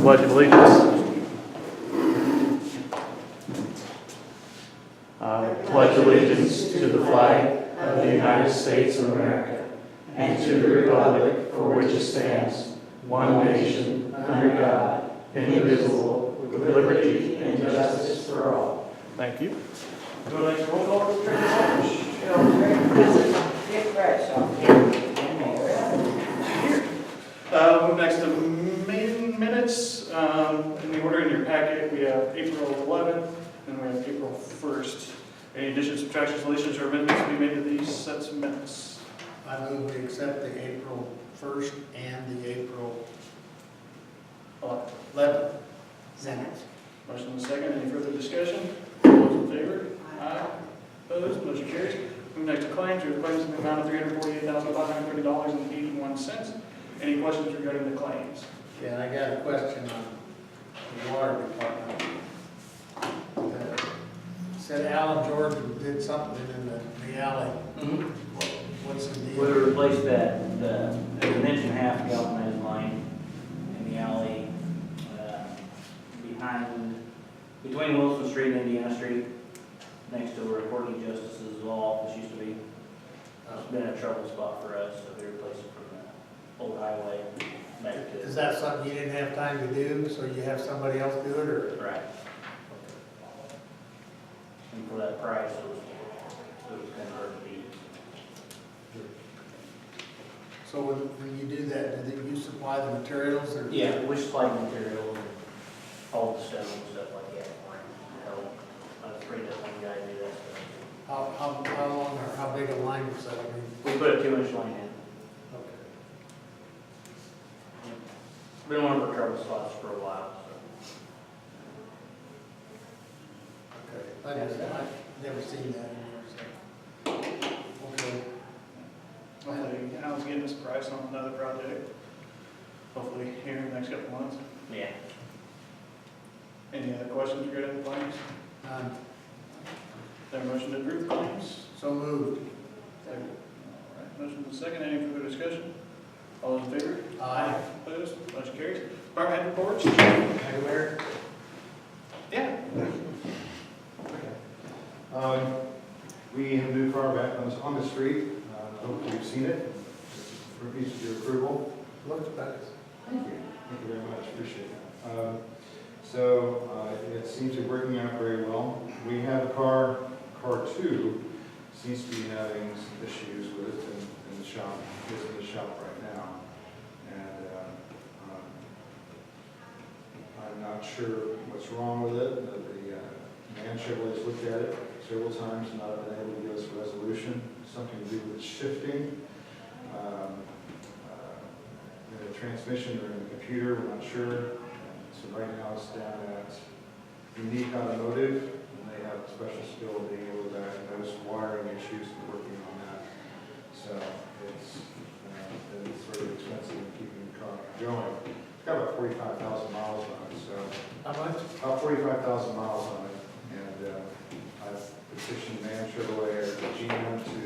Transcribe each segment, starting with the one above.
Pledge of allegiance. Pledge allegiance to the flag of the United States of America and to the republic for which it stands, one nation, under God, indivisible, with liberty and justice for all. Thank you. Go next roll call, Mr. Move next to meeting minutes. In the order in your packet, we have April 11th and we have April 1st. Any additions, subtractions, deletions, or amendments to be made to these sets of minutes? I move we accept the April 1st and the April 11th. Second. Motion and second. Any further discussion? All those in favor? Aye. Opposed? Motion carries. Move next to claims. We have claims in the amount of $348,530.81. Any questions regarding the claims? Yeah, I got a question on the water department. Said Alan Jordan did something in the alley. What's the We deal? replaced that, there's an inch and a half galvanized line in the alley, between Wilson Street and Indiana Street, next to where Courtney Justice's law office used to be. It's been a trouble spot for us, so we replaced it from the old highway back to. Is that something you didn't have time to do, so you have somebody else do it, or? Right. And for that price, it was kind of hard to beat. So when you do that, do you supply the materials, or? Yeah, we supply material and all the stone and stuff like that for him. I'm afraid that one guy do that stuff. How long or how big a line was that? I mean, We put a 2-inch line in. okay. It's been one of our trouble spots for a while, so. Okay. I've never seen that anywhere, so. Okay. Hopefully, Alan's getting us a price on another project. Hopefully, here in the next couple months. Yeah. Any other questions regarding the claims? None. There a motion to approve the claims? So moved. Second. All right, motion and second. Any further discussion? All those in favor? Aye. Opposed? Motion carries. Department head reports? Anywhere? Yeah. We have a new car back on the street. I hope you've seen it. For each of your approval. Looks better. Thank you. Thank you very much. Appreciate that. So it seems to be working out very well. We have a car 2, seems to be having some issues with it in the shop. It's in the shop right now. And I'm not sure what's wrong with it. The man Chevrolet's looked at it several times and not been able to give us a resolution. Something to do with shifting. In the transmission or in the computer, we're not sure. So right now it's down at Unique Automotive, and they have a special skill of being able to diagnose wiring issues and working on that. So it's sort of expensive in keeping the car going. It's got about 45,000 miles on it, so How much? about 45,000 miles on it, and I've petitioned Man Chevrolet or GM to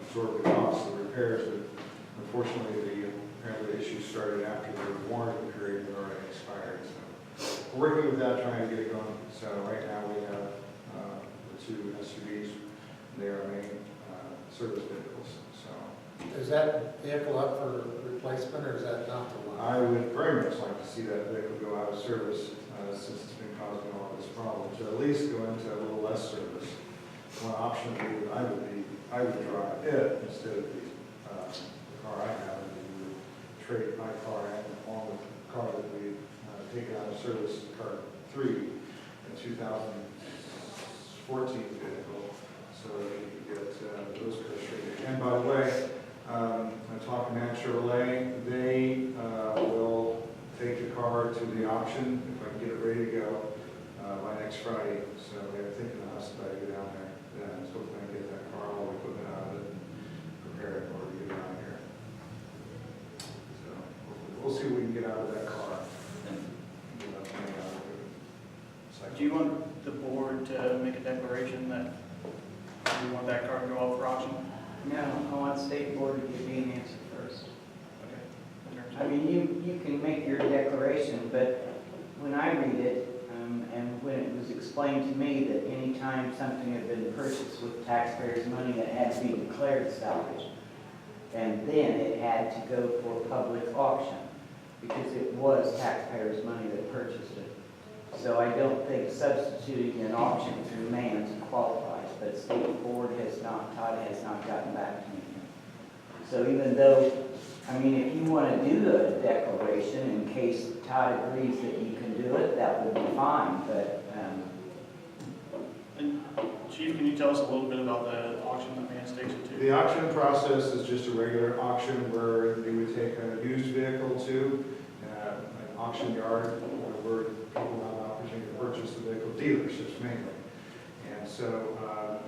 absorb the cost of the repairs, but unfortunately apparently the issue started after the warranty period had already expired. So we're working with that, trying to get it going. So right now we have the 2 SUVs. They are main service vehicles. So Is that vehicle up for replacement, or is that not the one? I would very much like to see that vehicle go out of service since it's been causing all of this problem. So at least go into a little less service. One option would be that I would drive it instead of the car I have, and we would trade my car in along with the car that we take out of service, car 3, a 2014 vehicle, so that we could get those cars traded. And by the way, I talked to Man Chevrolet. They will take the car to the auction if I can get it ready to go by next Friday. So they're thinking of us about to go down there then. So we're going to get that car, all the equipment out of it, and prepare it for to get down here. So we'll see what we can get out of that car and get enough money out of it. Do you want the board to make a declaration that you want that car to go off for auction? No, I want state board to give me an answer first. Okay. I mean, you can make your declaration, but when I read it, and when it was explained to me that any time something had been purchased with taxpayers' money, it had to be declared salvage. And then it had to go for public auction, because it was taxpayers' money that purchased it. So I don't think substituting an auction through Mans qualifies, but State Board has not, Todd has not gotten back to me. So even though, I mean, if you want to do a declaration in case Todd agrees that you can do it, that would be fine, but, And Chief, can you tell us a little bit about the auction that Mans takes it to? The auction process is just a regular auction where they would take a used vehicle to an auction yard where people have an opportunity to purchase the vehicle, dealerships mainly. And so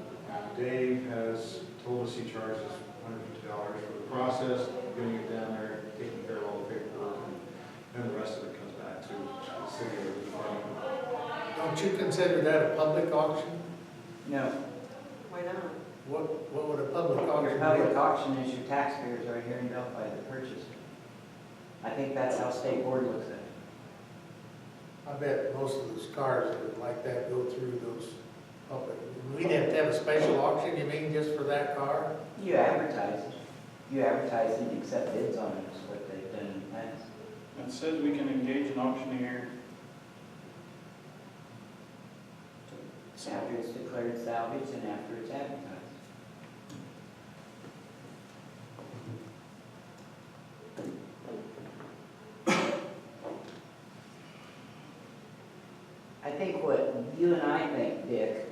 Dave has told us he charges $150 for the process, getting it down there, taking care of all the paperwork, and then the rest of it comes back to the city or the department. Don't you consider that a public auction? no. Why not? What would a public auction Your be? public auction is your taxpayers right here in Delphi that purchased it. I think that's how State Board looks at it. I bet most of those cars that would like that go through those public. We'd have to have a special auction, you mean, just for that car? You advertise it. You advertise it and accept bids on it, is what they've done in the past. It says we can engage an auctioneer. After it's declared salvage and after it's advertised. I think what you and I think, Dick,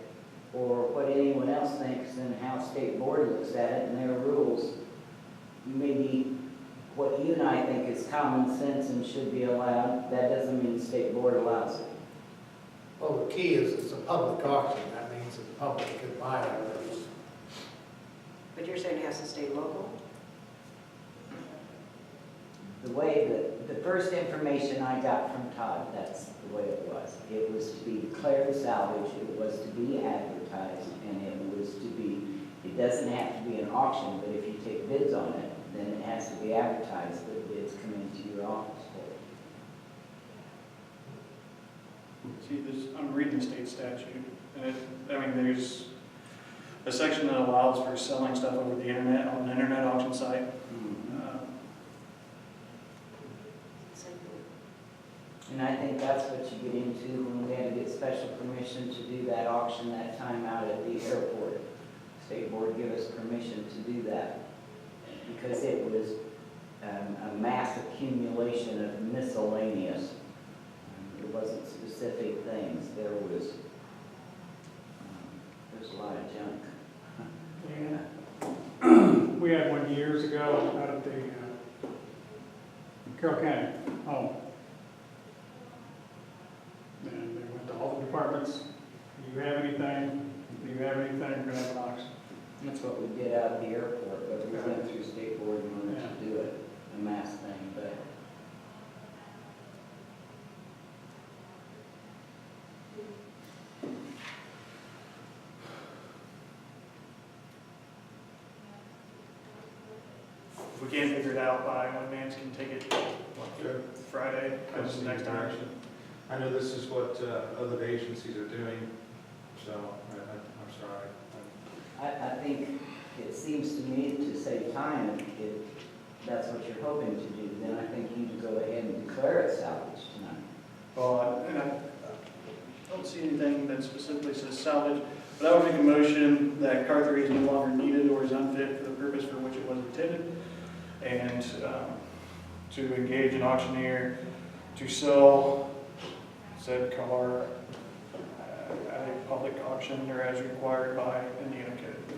or what anyone else thinks and how State Board looks at it and their rules, maybe what you and I think is common sense and should be allowed, that doesn't mean State Board allows it. Well, the key is it's a public auction, that means the public can buy it. But you're saying it has to stay local? The way that, the first information I got from Todd, that's the way it was. It was to be declared salvage, it was to be advertised, and it was to be, it doesn't have to be an auction, but if you take bids on it, then it has to be advertised that bids come into your office. See, I'm reading the state statute, and there's a section that allows for selling stuff over the internet, on an internet auction site. And I think that's what you get into when we had to get special permission to do that auction that time out at the airport. State Board gave us permission to do that because it was a mass accumulation of miscellaneous. It wasn't specific things. There's a lot of junk. Yeah. We had one years ago out at the Carroll County home. And they went to all the departments. Do you have anything? Do you have anything? We're gonna have an auction. That's what we did out at the airport, but we went through State Board in order to do it, a mass thing, but. If we can't figure it out by when Mans can take it, Friday, that's the next time. I know this is what other agencies are doing, so I'm sorry. I think it seems to me to save time, if that's what you're hoping to do, then I think you should go ahead and declare it salvage tonight. Well, and I don't see anything that specifically says salvage, but I would make a motion that car 3 is no longer needed or is unfit for the purpose for which it was intended, and to engage an auctioneer to sell said car at a public auction or as required by Indiana Code.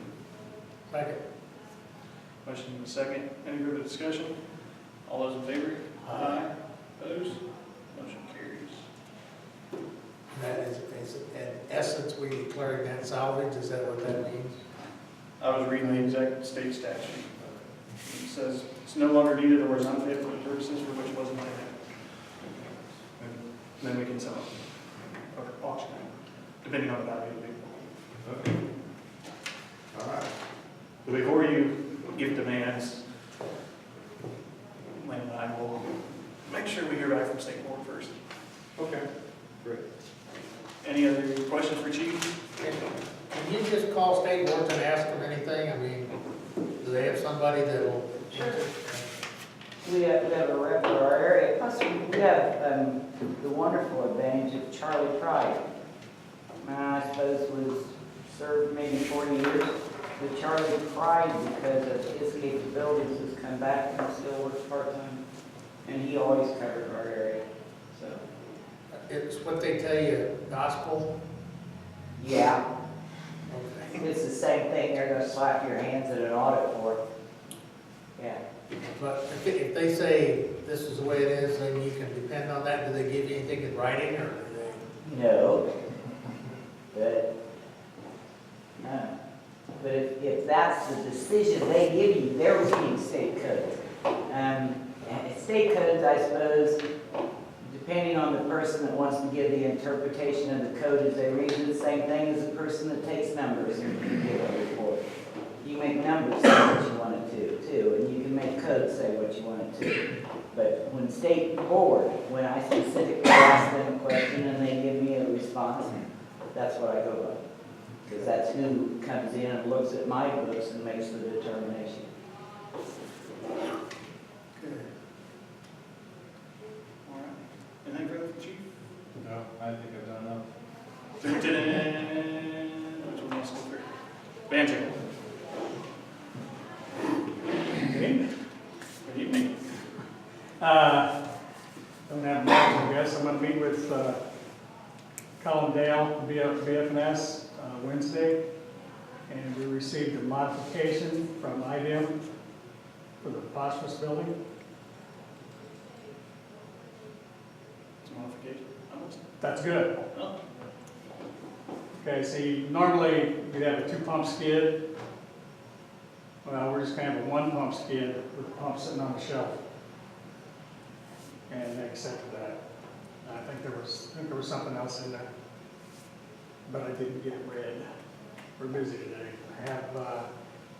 Second. Motion and a second. Any further discussion? All those in favor? Aye. Opposed? Motion carries. That is, in essence, we declaring that salvage, is that what that means? I was reading the exact state statute. It says it's no longer needed or is unfit for the purposes for which it was intended. And then we can sell it or auction it, depending on the value of the vehicle. Okay. All right. But before you give demands, Lynn and I will make sure we hear back from State Board first. Okay. Any other questions for Chief? Can you just call state boards and ask them anything? I mean, do they have somebody that will? Sure. We have a rep for our area, plus we have the wonderful advantage of Charlie Pride. I suppose was served maybe 40 years. But Charlie Pride, because of his capabilities, has come back and still works part-time. And he always covered our area, so. It's what they tell you, gospel? Yeah, Okay. it's the same thing they're gonna slap your hands at an audit for. Yeah. But if they say this is the way it is, then you can depend on that. Do they give you anything in writing, or do they? No. But, no. But if that's the decision they give you, they're reading state codes. State codes, I suppose, depending on the person that wants to give the interpretation of the code as they read it, the same thing as the person that takes numbers and give a report. You make numbers say what you want it to, too, and you can make code say what you want it to. But when state board, when I specifically ask them a question and they give me a response, that's what I go by. Because that's who comes in and looks at my books and makes the determination. Good. All right. Anything further for Chief? No, I think I've done enough. Which one wants to go through? Banjo. Good evening. Good evening. Don't have much, I guess. I'm gonna meet with Colin Dale, BFNS, Wednesday. And we received a modification from IDM for the phosphorus building. It's a modification. Almost. That's good. Oh, Okay, see, normally you'd have a 2-pump skid. Well, we're just gonna have a 1-pump skid with the pump sitting on the shelf. And they accepted that. I think there was something else in there, but I didn't get it read. We're busy today. I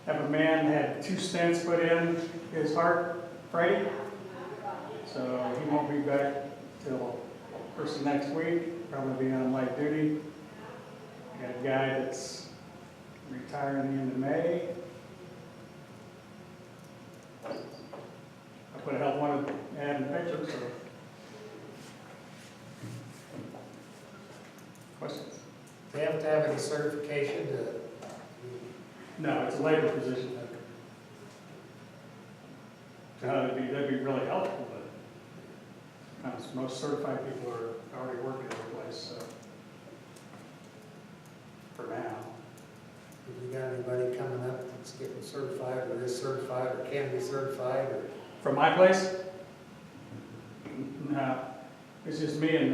have a man had 2 stents put in his heart Friday, so he won't be back till first of next week. Probably be on light duty. I got a guy that's retiring the end of May. I put a help wanted ad in the picture, so. Questions? They have to have any certification to, No, it's a labor position. That'd be really helpful, but most certified people are already working at the place, so. For now. have you got anybody coming up that's getting certified, or is certified, or can be certified, or? From my place? No, it's just me and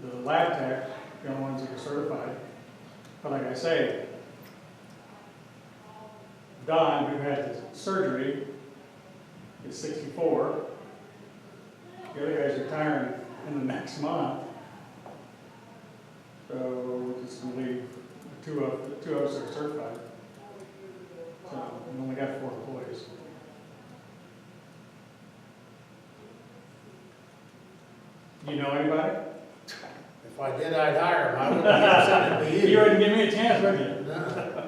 the lab tech, the only ones that are certified. But like I say, Don, who had the surgery, is 64. The other guy's retiring in the next month. So we're just gonna leave the two of us that are certified. So we only got 4 employees. Do you know anybody? If I did, I'd hire them. I wouldn't send it to You you. wouldn't give me a chance, would you? No.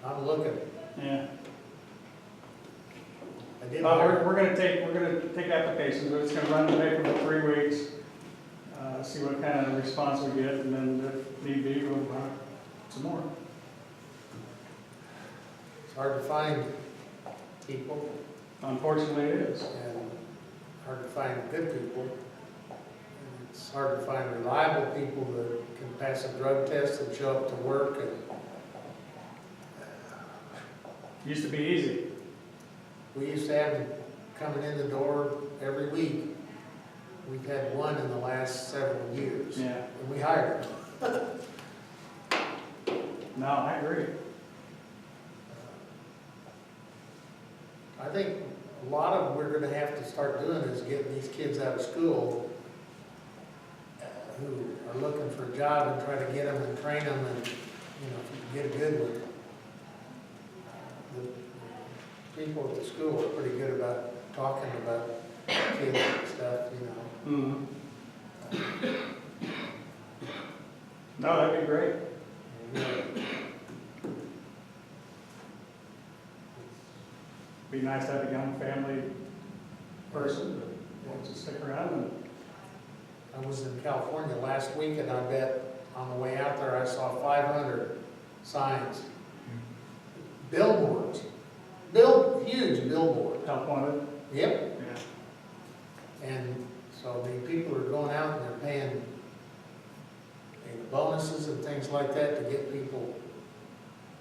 I'm looking. Yeah. I did We're hire. gonna take applications, but it's gonna run the paper for 3 weeks. See what kind of response we get, and then if need be, we'll run some more. It's hard to find people, Unfortunately, it is. and hard to find good people. And it's hard to find reliable people that can pass a drug test and show up to work, and Used to be easy. we used to have them coming in the door every week. We've had one in the last several years. Yeah. And we hired them. No, I agree. I think a lot of what we're gonna have to start doing is getting these kids out of school who are looking for a job and try to get them and train them and, get a good one. The people at the school are pretty good about talking about kids and stuff, Mm-hmm. No, that'd be great. Be nice to have a young family person that wants to stick around and, I was in California last week, and I bet on the way out there, I saw 500 signs. Billboards, huge billboards. help wanted. Yep. Yeah. And so the people are going out and they're paying bonuses and things like that to get people,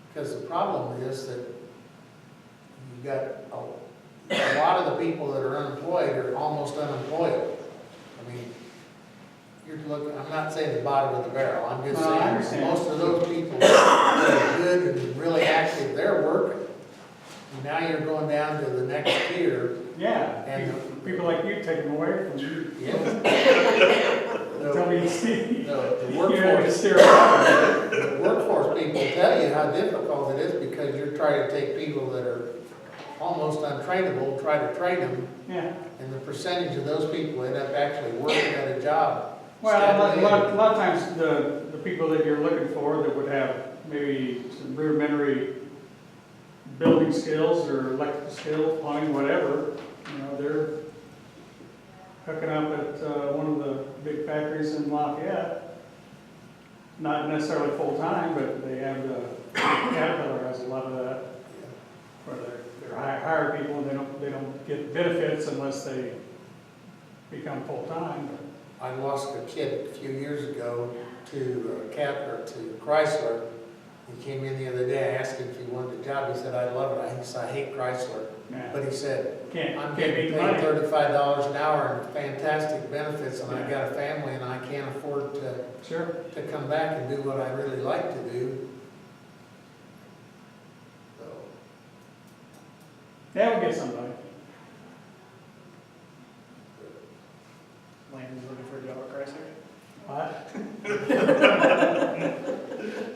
because the problem is that you got a lot of the people that are unemployed are almost unemployable. I mean, you're looking, I'm not saying the bottom of the barrel, I'm just No, I saying understand. most of those people that are good and really active, they're working. And now you're going down to the next tier. Yeah, And- people like you take them away from you. Yeah. Tell me, Steve. The You have to workforce, steer around. the workforce people tell you how difficult it is because you're trying to take people that are almost untrainable, try to train them, Yeah. and the percentage of those people end up actually working at a job. Well, a steadily. lot of times, the people that you're looking for that would have maybe some rudimentary building skills or electrical skills, plumbing, whatever, they're hooking up at one of the big factories in Lafayette. Not necessarily full-time, but they have Caterpillar has a lot of that, where they're hire people and they don't get benefits unless they become full-time. I lost a kid a few years ago to to Chrysler. He came in the other day, I asked him if he wanted a job, he said, I love it, he said, I hate Chrysler. Yeah. But he said, Can't I'm beat getting the paid money. $35 an hour and fantastic benefits, and I Yeah. got a family, and I can't afford Sure. to come back and do what I really like to do. So, Yeah, we'll get somebody. Landon's looking for a job at Chrysler. What?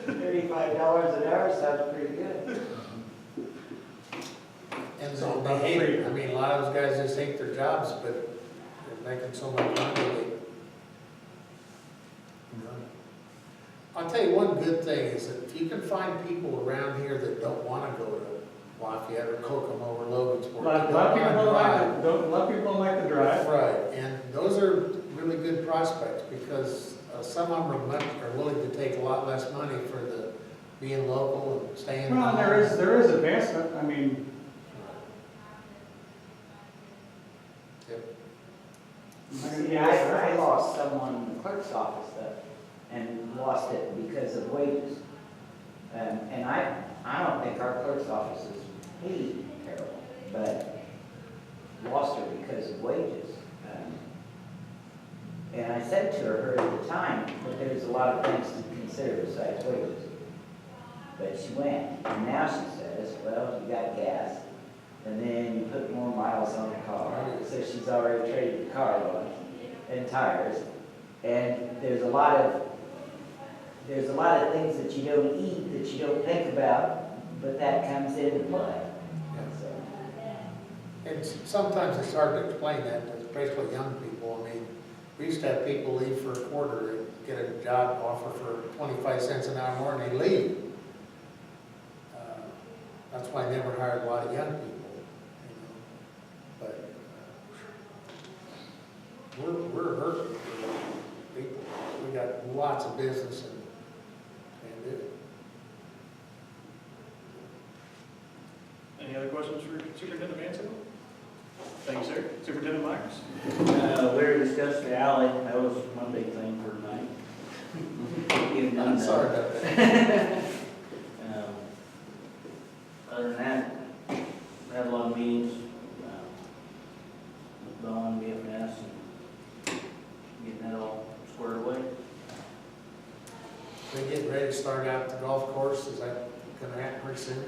$35 an hour sounds pretty good. and So they about hate three. it. I mean, a lot of those guys just hate their jobs, but they're making so much money. I'll tell you one good thing is that if you can find people around here that don't want to go to Lafayette or Kokomo or Logansport, A lot of people don't like to drive. Right, and those are really good prospects because some of them are willing to take a lot less money for the being local and staying. Well, and there is advancement. I mean, Yep. See, I lost someone in the clerk's office and lost it because of wages. And I don't think our clerk's office is paid terrible, but lost her because of wages. And I said to her at the time that there's a lot of things to consider besides wages. But she went, and now she says, well, you got gas, and then you put more miles on the car. So she's already traded the car on and tires. And there's a lot of things that you don't eat, that you don't think about, but that comes into play. So, And sometimes it's hard to explain that, especially young people. I mean, we used to have people leave for a quarter and get a job offer for 25 cents an hour more and they leave. That's why I never hired a lot of young people, But we're hurting for people. We got lots of business and it. Any other questions for Superintendent Mansell? Thank you, sir. Superintendent Myers? We already discussed the alley, that was my big thing for tonight. Getting done. I'm sorry about that. Other than that, we had a lot of meetings, with Bowen, BFS, and getting that all squared away. They getting ready to start out the golf course, is that gonna happen pretty soon?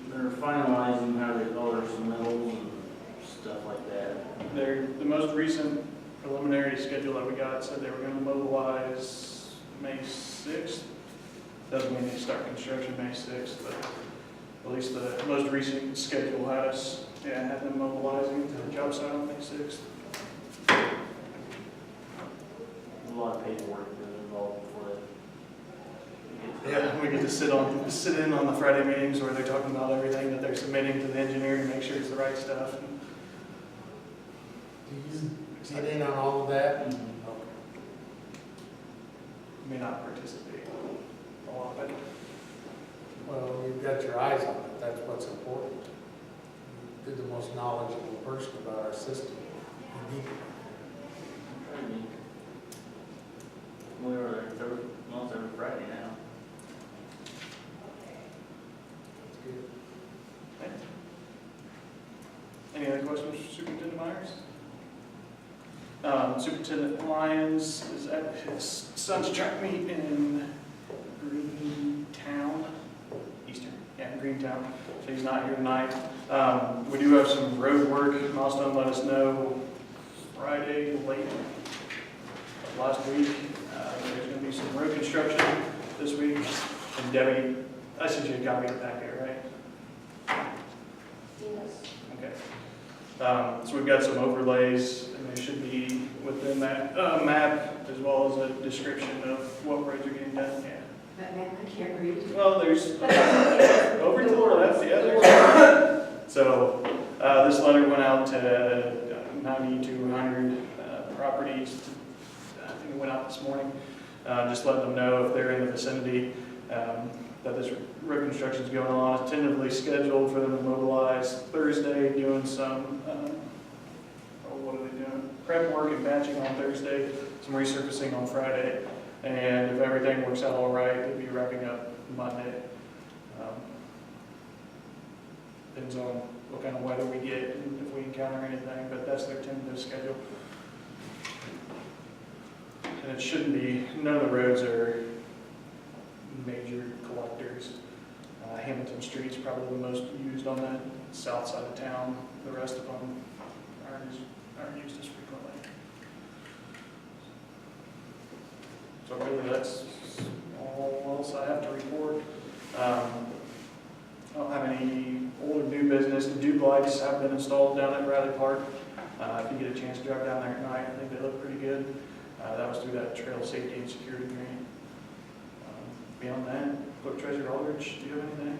They're finalizing how they color some metals and stuff like that. The most recent preliminary schedule that we got said they were gonna mobilize May 6th. Doesn't mean they start construction May 6th, but at least the most recent schedule had us, had them mobilizing to the job site on May 6th. A lot of paperwork that was involved before that. Yeah, we get to sit in on the Friday meetings where they're talking about everything that they're submitting to the engineer to make sure it's the right stuff. Do you get in on all of that? May not participate a lot, but Well, you've got your eyes on it, that's what's important. You're the most knowledgeable person about our system. You need- We were there almost every Friday now. That's good. any other questions for Superintendent Myers? Superintendent Lyons is at his son's track meet in Greentown, Greentown, so he's not here tonight. We do have some road work. Milestone let us know Friday late of last week. There's going to be some road construction this week. And Debbie, I sent you a copy of the packet, right? Yes. Okay. So we've got some overlays, and they should be within that map, as well as a description of what roads are getting done. Yeah. That man, I can't read. Well, there's over to the left, yeah. So this letter went out to 90 to 100 properties. I think it went out this morning. Just letting them know if they're in the vicinity that this road construction is going on. It's tentatively scheduled for them to mobilize Thursday, doing some, what are they doing? Prep work and batching on Thursday, some resurfacing on Friday. And if everything works out all right, they'll be wrapping up Monday. Depends on what kind of weather we get and if we encounter anything, but that's their tentative schedule. And it shouldn't be, none of the roads are major collectors. Hamilton Street's probably the most used on the south side of town. The rest of them aren't used as frequently. So really, that's all else I have to report. I don't have any old or new business. The dew lights have been installed down at Bradley Park. If you get a chance to drive down there at night, I think they look pretty good. That was through that trail safety and security grant. Beyond that, Clerk Treasurer Aldridge, do you have anything?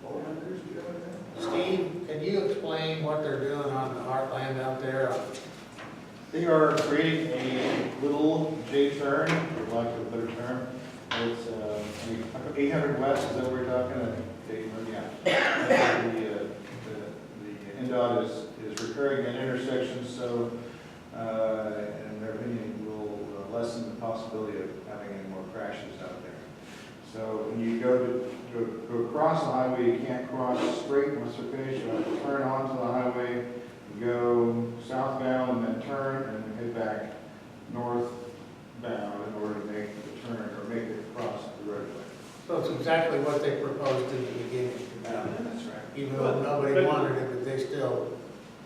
Board members, do you have anything? Steve, can you explain what they're doing on the heartland out there? They are creating a little J-turn, for lack of a better term. It's 800 west, is that what we're talking? Yeah. The NDOT is repairing that intersection, so in their opinion, will lessen the possibility of having any more crashes out there. So when you go across the highway, you can't cross straight once they're finished. You have to turn onto the highway, go southbound, and then turn and head back northbound in order to make the turn or make it across the roadway. So it's exactly what they proposed in the beginning. That's right. Even though nobody wanted it, but they still,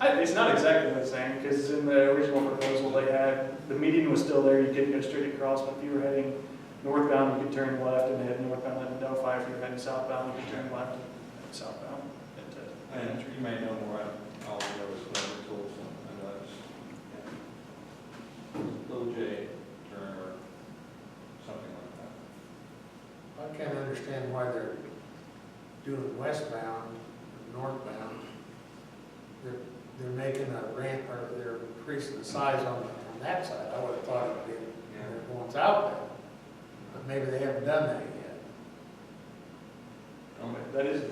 It's not exactly the same, because in the original proposal they had, the median was still there, you couldn't go straight across, but if you were heading northbound, you could turn left and head northbound into Delphi. If you were heading southbound, you could turn left and head southbound into And you may know more on all of those other tools and others. Little J turn or something like that. I can't understand why they're doing westbound, or northbound. They're making a ramp, or they're increasing the size on that side. I would have thought it would be, they're going southbound. But maybe they haven't done that yet. that is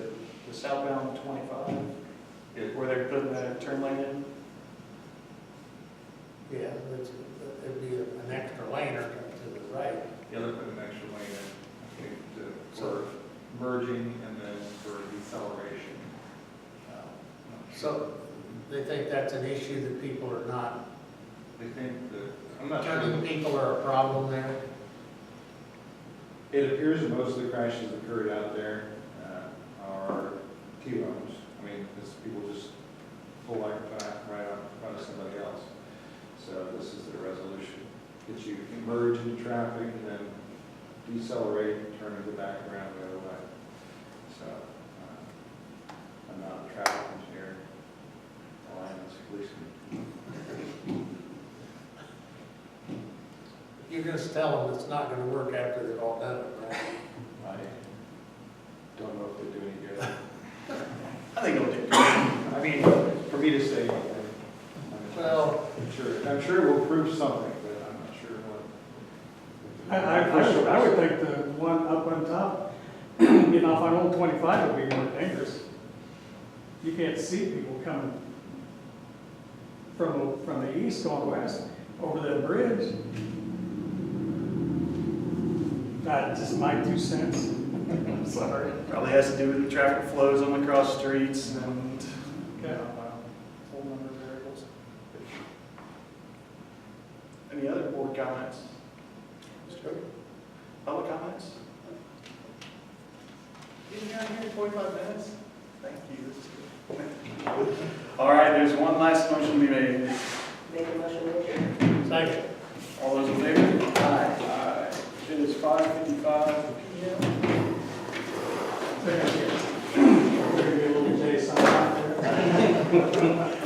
the southbound 25, where they're putting the turn lane in. Yeah, it'd be an extra lane or to the right. Yeah, they're putting an extra lane in, I think, for merging and then for deceleration. So they think that's an issue that people are not, They think that, I'm not sure. turning people are a problem there. It appears that most of the crashes that occurred out there are T-bones. I mean, because people just pull like right out in front of somebody else. So this is the resolution, that you merge into traffic and then decelerate and turn it back around the other way. So I'm not a traffic engineer. All I am is a policeman. You You're gonna tell them it's not gonna work after they've all done it, right? I don't know if they do any good. I think it'll do. I mean, for me to say, Well, I'm sure it will prove something, but I'm not sure what. I would think the one up on top, getting off on Old 25 would be more dangerous. You can't see people coming from the east going west over that bridge. That's just my 2 cents. I'm sorry. Probably has to do with the traffic flows on the cross streets and Okay. whole number of variables. Any other board comments? Public comments? Getting out here in 45 minutes? Thank you. All right, there's one last motion to be made. Make a motion to adjourn. second. All those in favor? Aye. It is 5:55 p.m. There's going to be a little J sign out there.